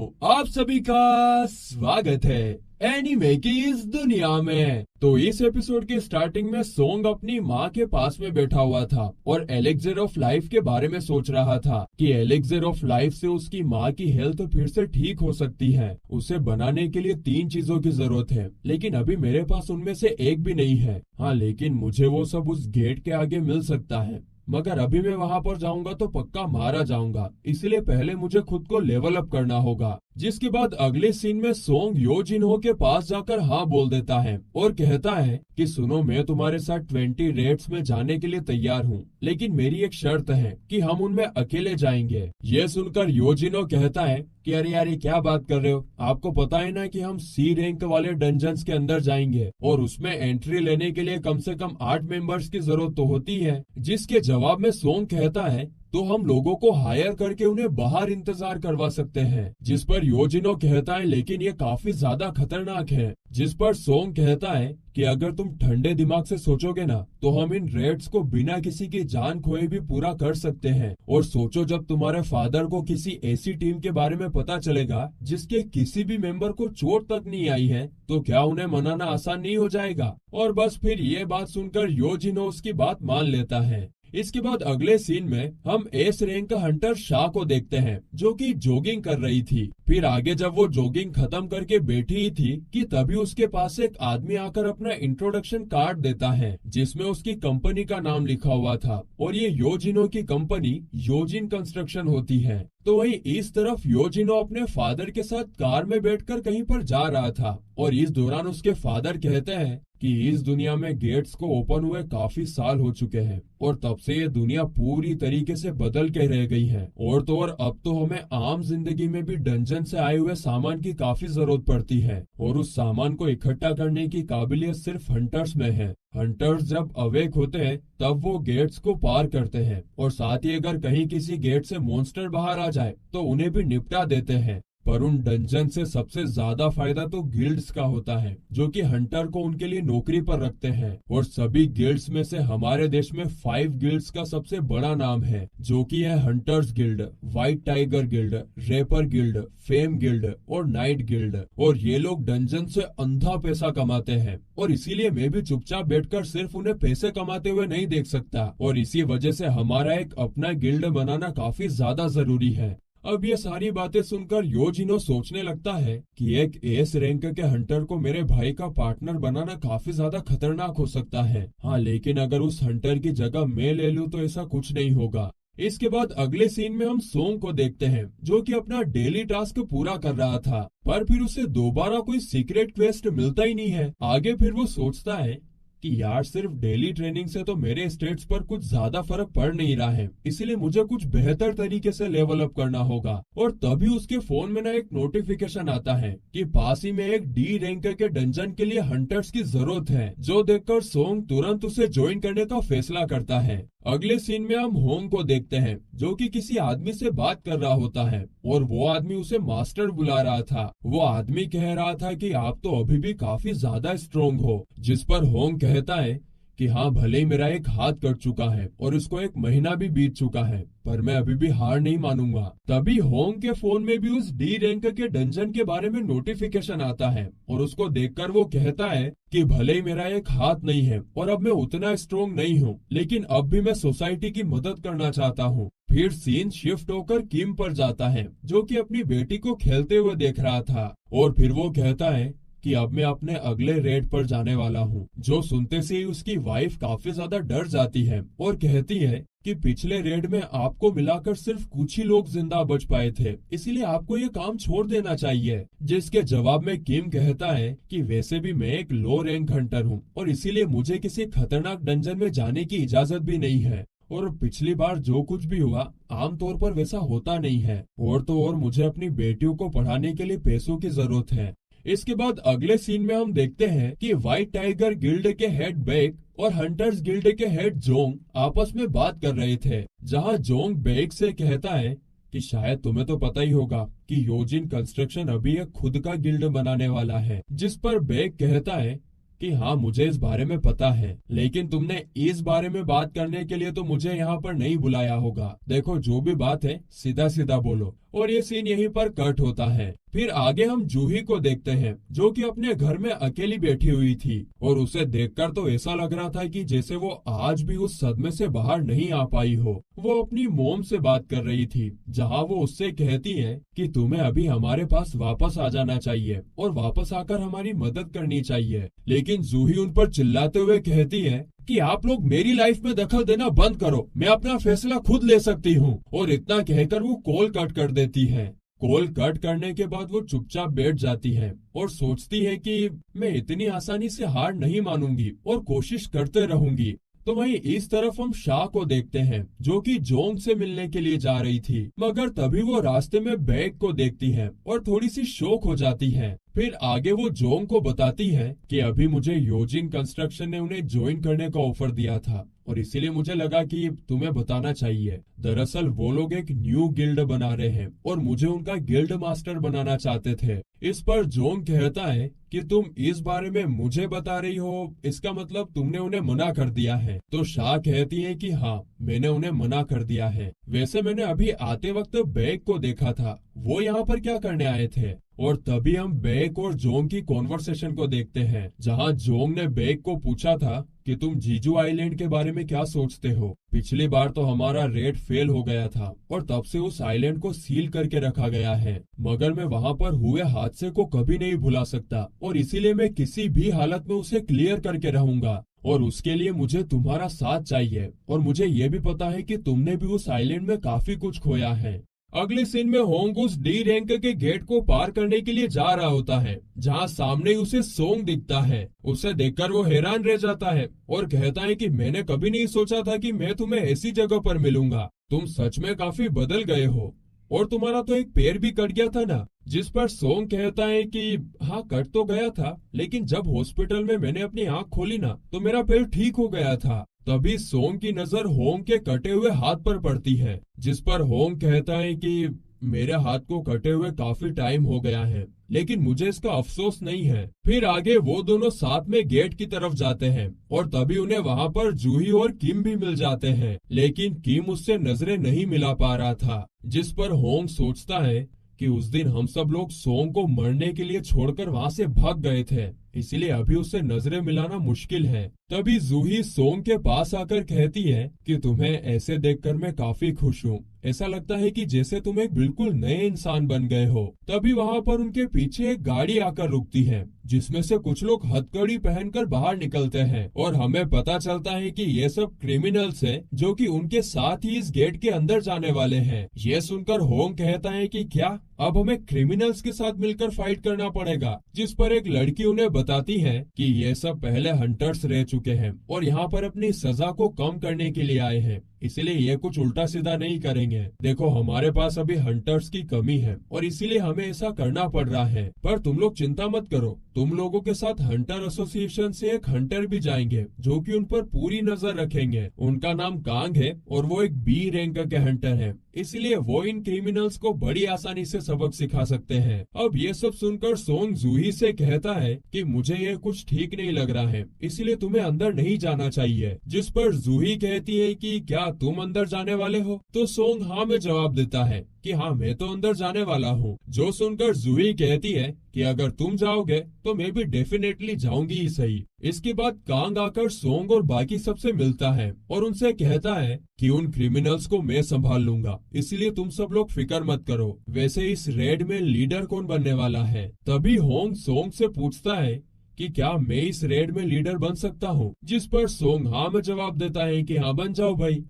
आप सभी का स्वागत है एनीमे की इस दुनिया में। तो इस एपिसोड के स्टार्टिंग में सोंग अपनी माँ के पास में बैठा हुआ था और एलेक्सर ऑफ लाइफ के बारे में सोच रहा था कि एलेक्सर ऑफ लाइफ से उसकी माँ की हेल्थ फिर से ठीक हो सकती है। उसे बनाने के लिए 3 चीजों की जरूरत है, लेकिन अभी मेरे पास उनमें से एक भी नहीं है। हाँ, लेकिन मुझे वो सब उस गेट के आगे मिल सकता है, मगर अभी मैं वहाँ पर जाऊंगा तो पक्का मारा जाऊंगा, इसलिए पहले मुझे खुद को लेवल अप करना होगा। जिसके बाद अगले सीन में सोंग योजिनहो के पास जाकर हाँ बोल देता है और कहता है कि सुनो, मैं तुम्हारे साथ 20 रेड्स में जाने के लिए तैयार हूँ, लेकिन मेरी एक शर्त है कि हम उनमें अकेले जाएंगे। ये सुनकर योजिनहो कहता है कि अरे यार, ये क्या बात कर रहे हो, आपको पता है ना कि हम सी रैंक वाले डंजन्स के अंदर जाएंगे और उसमें एंट्री लेने के लिए कम से कम 8 मेंबर्स की जरूरत तो होती है। जिसके जवाब में सोंग कहता है तो हम लोगों को हायर करके उन्हें बाहर इंतजार करवा सकते हैं। जिस पर योजिनो कहता है लेकिन ये काफी ज्यादा खतरनाक है। जिस पर सोंग कहता है कि अगर तुम ठंडे दिमाग से सोचोगे ना तो हम इन रेड्स को बिना किसी की जान खोए भी पूरा कर सकते हैं। और सोचो, जब तुम्हारे फादर को किसी ऐसी टीम के बारे में पता चलेगा जिसके किसी भी मेंबर को चोट तक नहीं आई है, तो क्या उन्हें मनाना आसान नहीं हो जाएगा। और बस फिर ये बात सुनकर योजिनो उसकी बात मान लेता है। इसके बाद अगले सीन में हम एस रैंक का हंटर शाह को देखते हैं जो कि जॉगिंग कर रही थी। फिर आगे जब वो जॉगिंग खत्म करके बैठी ही थी कि तभी उसके पास एक आदमी आकर अपना इंट्रोडक्शन कार्ड देता है जिसमें उसकी कंपनी का नाम लिखा हुआ था और ये योजिनो की कंपनी योजिन कंस्ट्रक्शन होती है। तो वहीं इस तरफ योजिनो अपने फादर के साथ कार में बैठकर कहीं पर जा रहा था और इस दौरान उसके फादर कहते हैं कि इस दुनिया में गेट्स को ओपन हुए काफी साल हो चुके हैं और तब से ये दुनिया पूरी तरीके से बदल के रह गई है। और तो और अब तो हमें आम जिंदगी में भी डंजन से आए हुए सामान की काफी जरूरत पड़ती है और उस सामान को इकट्ठा करने की काबिलियत सिर्फ हंटर्स में है। हंटर्स जब अवेक होते हैं तब वो गेट्स को पार करते हैं और साथ ही अगर कहीं किसी गेट से मॉन्स्टर बाहर आ जाए तो उन्हें भी निपटा देते हैं। पर उन डंजन से सबसे ज्यादा फायदा तो गिल्ड्स का होता है जो कि हंटर को उनके लिए नौकरी पर रखते हैं। और सभी गिल्ड्स में से हमारे देश में 5 गिल्ड्स का सबसे बड़ा नाम है जो कि है Hunters Guild, White Tiger Guild, Reaper Guild, Fame Guild और नाइट गिल्ड। और ये लोग डंजन से अंधा पैसा कमाते हैं और इसीलिए मैं भी चुपचाप बैठकर सिर्फ उन्हें पैसे कमाते हुए नहीं देख सकता और इसी वजह से हमारा एक अपना गिल्ड बनाना काफी ज्यादा जरूरी है। अब ये सारी बातें सुनकर योजिनो सोचने लगता है कि एक एस रैंक के हंटर को मेरे भाई का पार्टनर बनाना काफी ज्यादा खतरनाक हो सकता है। हाँ, लेकिन अगर उस हंटर की जगह मैं ले लूं तो ऐसा कुछ नहीं होगा। इसके बाद अगले सीन में हम सोंग को देखते हैं जो कि अपना डेली टास्क पूरा कर रहा था, पर फिर उसे दोबारा कोई सीक्रेट क्वेस्ट मिलता ही नहीं है। आगे फिर वो सोचता है कि यार, सिर्फ डेली ट्रेनिंग से तो मेरे स्टेट्स पर कुछ ज्यादा फर्क पड़ नहीं रहा है, इसलिए मुझे कुछ बेहतर तरीके से लेवल अप करना होगा। और तभी उसके फोन में ना एक नोटिफिकेशन आता है कि पास ही में एक डी रैंक के डंजन के लिए हंटर्स की जरूरत है, जो देखकर सोंग तुरंत उसे ज्वाइन करने का फैसला करता है। अगले सीन में हम होंग को देखते हैं जो कि किसी आदमी से बात कर रहा होता है और वो आदमी उसे मास्टर बुला रहा था। वो आदमी कह रहा था कि आप तो अभी भी काफी ज्यादा स्ट्रोंग हो। जिस पर होंग कहता है कि हाँ, भले ही मेरा एक हाथ कट चुका है और उसको 1 महीना भी बीत चुका है, पर मैं अभी भी हार नहीं मानूंगा। तभी होंग के फोन में भी उस डी रैंक के डंजन के बारे में नोटिफिकेशन आता है और उसको देखकर वो कहता है कि भले ही मेरा एक हाथ नहीं है और अब मैं उतना स्ट्रोंग नहीं हूँ, लेकिन अब भी मैं सोसाइटी की मदद करना चाहता हूँ। फिर सीन शिफ्ट होकर किम पर जाता है जो कि अपनी बेटी को खेलते हुए देख रहा था और फिर वो कहता है कि अब मैं अपने अगले रेड पर जाने वाला हूँ। जो सुनते से ही उसकी वाइफ काफी ज्यादा डर जाती है और कहती है कि पिछले रेड में आपको मिलाकर सिर्फ कुछ ही लोग जिंदा बच पाए थे, इसीलिए आपको ये काम छोड़ देना चाहिए। जिसके जवाब में किम कहता है कि वैसे भी मैं एक लो रैंक हंटर हूँ और इसीलिए मुझे किसी खतरनाक डंजन में जाने की इजाजत भी नहीं है और पिछली बार जो कुछ भी हुआ आमतौर पर वैसा होता नहीं है। और तो और मुझे अपनी बेटियों को पढ़ाने के लिए पैसों की जरूरत है। इसके बाद अगले सीन में हम देखते हैं कि व्हाइट टाइगर गिल्ड के हेड बेक और हंटर्स गिल्ड के हेड जोंग आपस में बात कर रहे थे, जहां जोंग बेक से कहता है कि शायद तुम्हें तो पता ही होगा कि योजिन कंस्ट्रक्शन अभी एक खुद का गिल्ड बनाने वाला है। जिस पर बेक कहता है कि हाँ, मुझे इस बारे में पता है, लेकिन तुमने इस बारे में बात करने के लिए तो मुझे यहाँ पर नहीं बुलाया होगा। देखो, जो भी बात है सीधा सीधा बोलो, और ये सीन यहीं पर कट होता है। फिर आगे हम जूही को देखते हैं, जो कि अपने घर में अकेली बैठी हुई थी और उसे देखकर तो ऐसा लग रहा था कि जैसे वो आज भी उस सदमे से बाहर नहीं आ पाई हो। वो अपनी मोम से बात कर रही थी, जहाँ वो उससे कहती है कि तुम्हें अभी हमारे पास वापस आ जाना चाहिए और वापस आकर हमारी मदद करनी चाहिए। लेकिन जूही उन पर चिल्लाते हुए कहती है कि आप लोग मेरी लाइफ में दखल देना बंद करो, मैं अपना फैसला खुद ले सकती हूँ। और इतना कहकर वो कॉल कट कर देती है। कॉल कट करने के बाद वो चुपचाप बैठ जाती है और सोचती है कि मैं इतनी आसानी से हार नहीं मानूंगी और कोशिश करते रहूंगी। तो वहीं इस तरफ हम शाह को देखते हैं, जो कि जोंग से मिलने के लिए जा रही थी, मगर तभी वो रास्ते में बैग को देखती है और थोड़ी सी शॉक हो जाती है। फिर आगे वो जोंग को बताती है कि अभी मुझे योजिन कंस्ट्रक्शन ने उन्हें ज्वाइन करने का ऑफर दिया था और इसीलिए मुझे लगा कि तुम्हें बताना चाहिए। दरअसल वो लोग एक न्यू गिल्ड बना रहे हैं और मुझे उनका गिल्ड मास्टर बनाना चाहते थे। इस पर जोंग कहता है कि तुम इस बारे में मुझे बता रही हो, इसका मतलब तुमने उन्हें मना कर दिया है। तो शाह कहती है कि हाँ, मैंने उन्हें मना कर दिया है। वैसे मैंने अभी आते वक्त बैग को देखा था, वो यहाँ पर क्या करने आए थे। और तभी हम बैग और जोंग की कॉन्वर्सेशन को देखते हैं, जहाँ जोंग ने बैग को पूछा था कि तुम जीजू आइलैंड के बारे में क्या सोचते हो। पिछली बार तो हमारा रेड फेल हो गया था और तब से उस आइलैंड को सील करके रखा गया है, मगर मैं वहाँ पर हुए हादसे को कभी नहीं भुला सकता और इसीलिए मैं किसी भी हालत में उसे क्लियर करके रहूंगा। और उसके लिए मुझे तुम्हारा साथ चाहिए और मुझे ये भी पता है कि तुमने भी उस आइलैंड में काफी कुछ खोया है। अगले सीन में होंग उस डी रैंक के गेट को पार करने के लिए जा रहा होता है, जहां सामने उसे सोंग दिखता है। उसे देखकर वो हैरान रह जाता है और कहता है कि मैंने कभी नहीं सोचा था कि मैं तुम्हें ऐसी जगह पर मिलूंगा। तुम सच में काफी बदल गए हो और तुम्हारा तो एक पैर भी कट गया था ना। जिस पर सोंग कहता है कि हाँ, कट तो गया था, लेकिन जब हॉस्पिटल में मैंने अपनी आंख खोली ना तो मेरा पैर ठीक हो गया था। तभी सोंग की नजर होंग के कटे हुए हाथ पर पड़ती है, जिस पर होंग कहता है कि मेरे हाथ को कटे हुए काफी टाइम हो गया है, लेकिन मुझे इसका अफसोस नहीं है। फिर आगे वो दोनों साथ में गेट की तरफ जाते हैं और तभी उन्हें वहाँ पर जूही और किम भी मिल जाते हैं, लेकिन किम उससे नजरें नहीं मिला पा रहा था। जिस पर होंग सोचता है कि उस दिन हम सब लोग सोंग को मरने के लिए छोड़कर वहाँ से भाग गए थे, इसलिए अभी उससे नजरें मिलाना मुश्किल है। तभी जूही सोंग के पास आकर कहती है कि तुम्हें ऐसे देखकर मैं काफी खुश हूँ, ऐसा लगता है कि जैसे तुम एक बिल्कुल नए इंसान बन गए हो। तभी वहाँ पर उनके पीछे एक गाड़ी आकर रुकती है, जिसमें से कुछ लोग हथकड़ी पहनकर बाहर निकलते हैं और हमें पता चलता है कि ये सब क्रिमिनल्स हैं, जो कि उनके साथ ही इस गेट के अंदर जाने वाले हैं। ये सुनकर होंग कहता है कि क्या अब हमें क्रिमिनल्स के साथ मिलकर फाइट करना पड़ेगा। जिस पर एक लड़की उन्हें बताती है कि ये सब पहले हंटर्स रह चुके हैं और यहाँ पर अपनी सजा को कम करने के लिए आए हैं, इसलिए ये कुछ उल्टा सीधा नहीं करेंगे। देखो, हमारे पास अभी हंटर्स की कमी है और इसीलिए हमें ऐसा करना पड़ रहा है, पर तुम लोग चिंता मत करो, तुम लोगों के साथ हंटर एसोसिएशन से एक हंटर भी जाएंगे, जो कि उन पर पूरी नजर रखेंगे। उनका नाम कांग है और वो एक बी रैंक के हंटर है, इसलिए वो इन क्रिमिनल्स को बड़ी आसानी से सबक सिखा सकते हैं। अब ये सब सुनकर सोंग जूही से कहता है कि मुझे ये कुछ ठीक नहीं लग रहा है, इसलिए तुम्हें अंदर नहीं जाना चाहिए। जिस पर जूही कहती है कि क्या तुम अंदर जाने वाले हो। तो सोंग हाँ में जवाब देता है कि हाँ, मैं तो अंदर जाने वाला हूँ। जो सुनकर जूही कहती है कि अगर तुम जाओगे तो मैं भी डेफिनेटली जाऊंगी ही सही। इसके बाद कांग आकर सोंग और बाकी सबसे मिलता है और उनसे कहता है कि उन क्रिमिनल्स को मैं संभाल लूंगा, इसलिए तुम सब लोग फिक्र मत करो। वैसे इस रेड में लीडर कौन बनने वाला है। तभी होंग सोंग से पूछता है कि क्या मैं इस रेड में लीडर बन सकता हूँ। जिस पर सोंग हाँ में जवाब देता है कि हाँ, बन जाओ भाई।